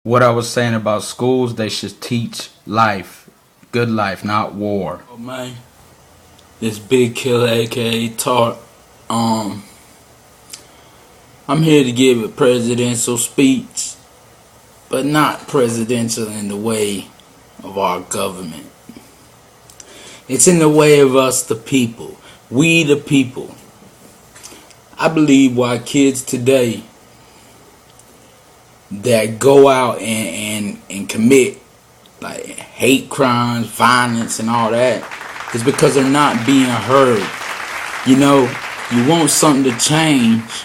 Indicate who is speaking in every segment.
Speaker 1: what I was saying about schools, they should teach life, good life, not war.
Speaker 2: Oh man, this Big Killer, aka Tart. Um, I'm here to give a presidential speech, but not presidential in the way of our government. It's in the way of us, the people. We, the people. I believe why kids today that go out and commit like hate crimes, violence, and all that is because they're not being heard. You know, you want something to change,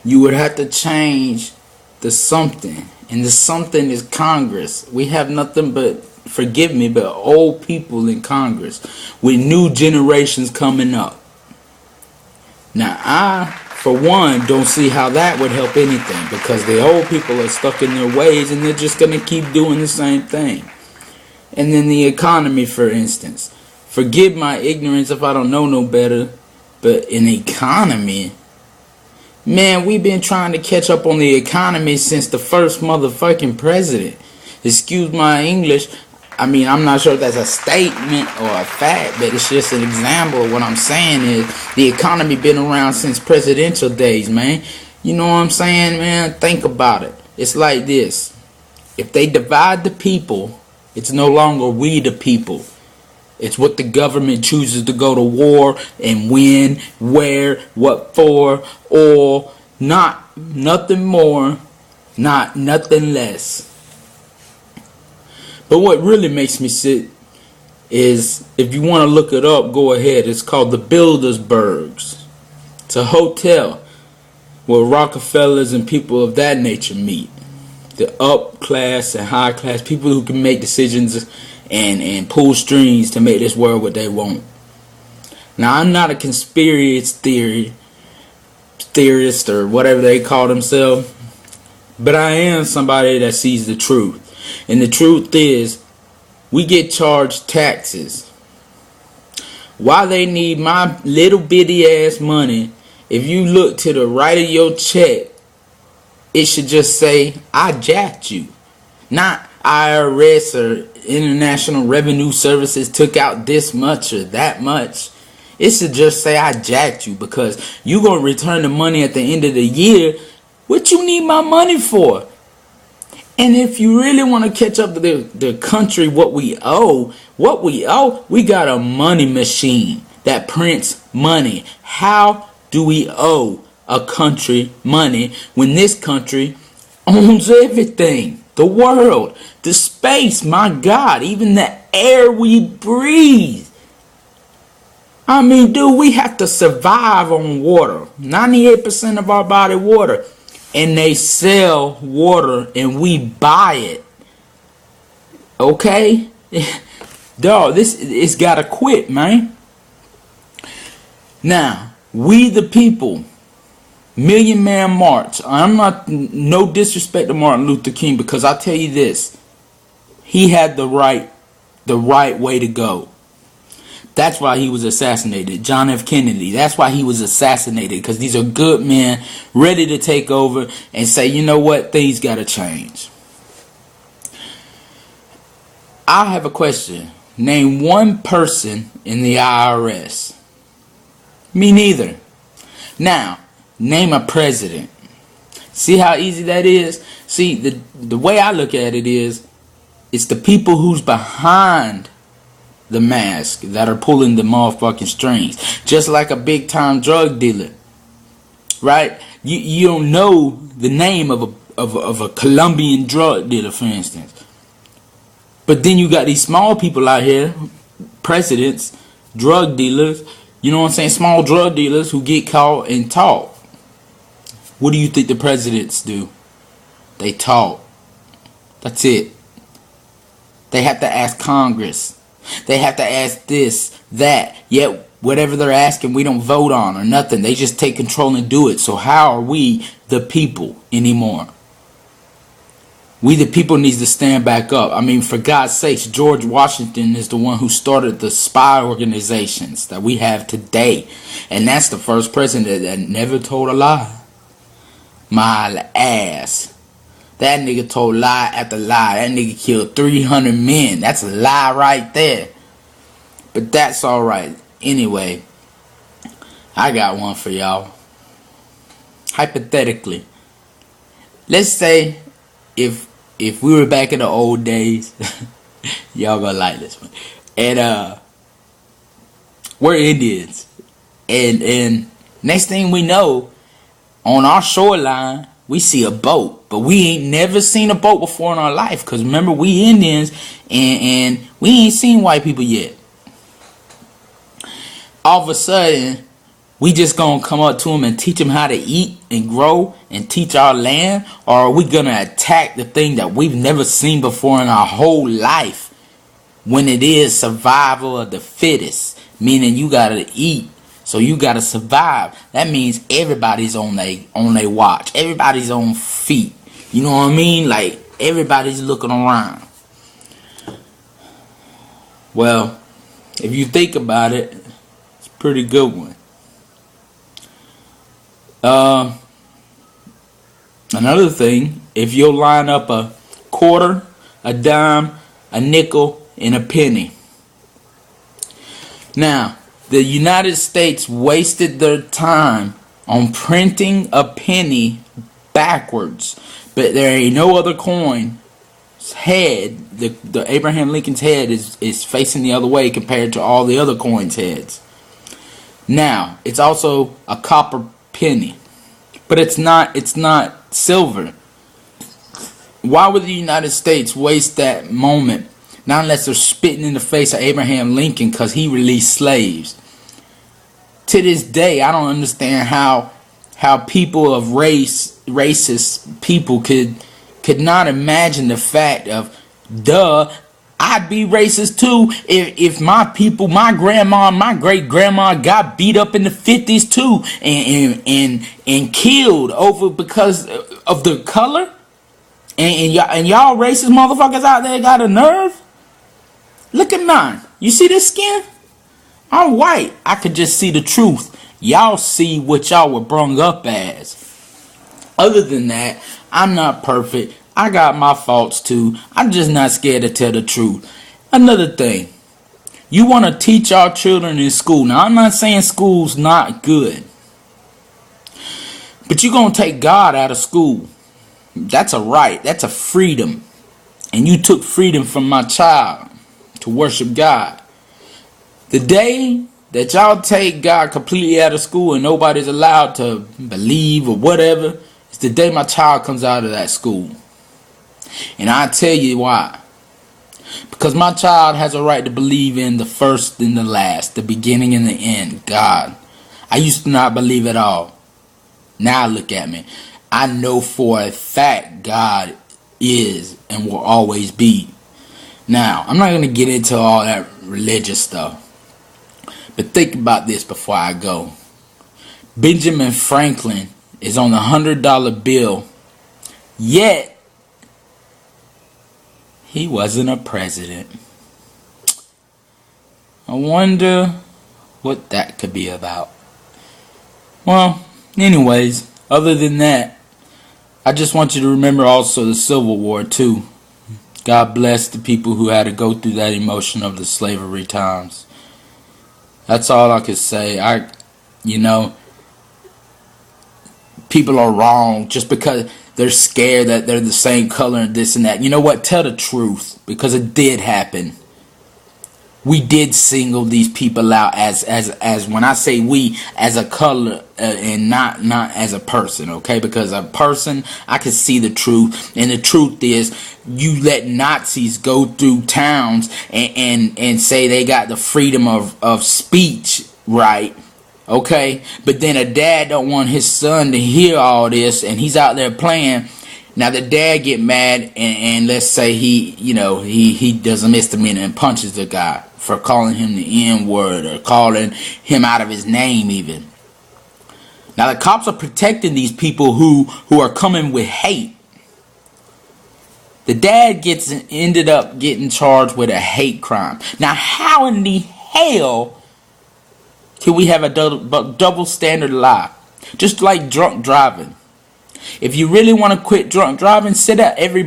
Speaker 2: you would have to change the something. And the something is Congress. We have nothing but, forgive me, but old people in Congress with new generations coming up. Now, I, for one, don't see how that would help anything, because the old people are stuck in their ways and they're just going to keep doing the same thing. And then the economy, for instance. Forgive my ignorance if I don't know no better, but an economy, man, we've been trying to catch up on the economy since the first motherfucking president. Excuse my English. I mean, I'm not sure if that's a statement or a fact, but it's just an example of what I'm saying is the economy been around since presidential days, man. You know what I'm saying, man? Think about it. It's like this. If they divide the people, it's no longer we the people. It's what the government chooses to go to war and when, where, what for, or not. Nothing more, not nothing less. But what really makes me sick is, if you want to look it up, go ahead. It's called the Bilderbergs. It's a hotel where Rockefellers and people of that nature meet. The up class and high class, people who can make decisions and pull strings to make this world what they want. Now, I'm not a conspiracy theorist or whatever they call themselves, but I am somebody that sees the truth. And the truth is, we get charged taxes. Why they need my little bitty ass money? If you look to the right of your check, it should just say, I jacked you. Not IRS or International Revenue Services took out this much or that much. It should just say, I jacked you, because you going to return the money at the end of the year. What you need my money for? And if you really want to catch up to the country, what we owe, we got a money machine that prints money. How do we owe a country money when this country owns everything? The world, the space, my God, even the air we breathe. I mean, dude, we have to survive on water. 98% of our body water. And they sell water and we buy it. Okay? Dog, it's gotta quit, man. Now, we the people, Million Man March. I'm not, no disrespect to Martin Luther King, because I tell you this, he had the right way to go. That's why he was assassinated. John F. Kennedy. That's why he was assassinated. Because these are good men ready to take over and say, you know what? Things got to change. I have a question. Name one person in the IRS. Me neither. Now, name a president. See how easy that is? See, the way I look at it is, it's the people who's behind the mask that are pulling the motherfucking strings. Just like a big time drug dealer, right? You don't know the name of a Colombian drug dealer, for instance, but then you got these small people out here, presidents, drug dealers, you know what I'm saying, small drug dealers who get caught and talk. What do you think the presidents do? They talk. That's it. They have to ask Congress. They have to ask this, that, yet whatever they're asking, we don't vote on or nothing. They just take control and do it. So how are we the people anymore? We the people needs to stand back up. I mean, for God's sakes, George Washington is the one who started the spy organizations that we have today. And that's the first president that never told a lie. My ass. That nigga told lie after lie. That nigga killed 300 men. That's a lie right there. But that's alright. Anyway, I got one for y'all. Hypothetically, let's say if we were back in the old days, y'all gonna like this one. And we're Indians. And next thing we know, on our shoreline, we see a boat. But we ain't never seen a boat before in our life. Because remember, we Indians and we ain't seen white people yet. All of a sudden, we just gonna come up to them and teach them how to eat and grow and teach our land? Or are we gonna attack the thing that we've never seen before in our whole life? When it is survival of the fittest. Meaning you gotta eat. So you gotta survive. That means everybody's on they watch. Everybody's on feet. You know what I mean? Like everybody's looking around. Well, if you think about it, it's a pretty good one. Another thing, if you'll line up a quarter, a dime, a nickel, and a penny. Now, the United States wasted their time on printing a penny backwards, but there ain't no other coin's head. The Abraham Lincoln's head is facing the other way compared to all the other coins' heads. Now, it's also a copper penny, but it's not silver. Why would the United States waste that moment? Not unless they're spitting in the face of Abraham Lincoln because he released slaves. To this day, I don't understand how people of racist people could not imagine the fact of, duh, I'd be racist too if my people, my grandma, my great grandma got beat up in the 50s too and killed over because of the color. And y'all racist motherfuckers out there got a nerve? Look at mine. You see this skin? I'm white. I could just see the truth. Y'all see what y'all were brung up as. Other than that, I'm not perfect. I got my faults too. I'm just not scared to tell the truth. Another thing. You want to teach our children in school. Now, I'm not saying school's not good. But you're going to take God out of school. That's a right. That's a freedom. And you took freedom from my child to worship God. The day that y'all take God completely out of school and nobody's allowed to believe or whatever, is the day my child comes out of that school. And I tell you why. Because my child has a right to believe in the first and the last, the beginning and the end, God. I used to not believe at all. Now look at me. I know for a fact God is and will always be. Now, I'm not going to get into all that religious stuff. But think about this before I go. Benjamin Franklin is on the $100 bill. Yet, he wasn't a president. I wonder what that could be about. Well, anyways, other than that, I just want you to remember also the Civil War too. God bless the people who had to go through that emotion of the slavery times. That's all I could say. People are wrong just because they're scared that they're the same color and this and that. You know what? Tell the truth, because it did happen. We did single these people out as when I say we, as a color and not as a person, okay? Because a person, I can see the truth, and the truth is, you let Nazis go through towns and say they got the freedom of speech, right? Okay, but then a dad don't want his son to hear all this, and he's out there playing. Now the dad get mad and let's say he does a misdemeanor and punches the guy for calling him the N-word or calling him out of his name even. Now the cops are protecting these people who are coming with hate. The dad ended up getting charged with a hate crime. Now how in the hell can we have a double standard lie? Just like drunk driving. If you really want to quit drunk driving, sit at every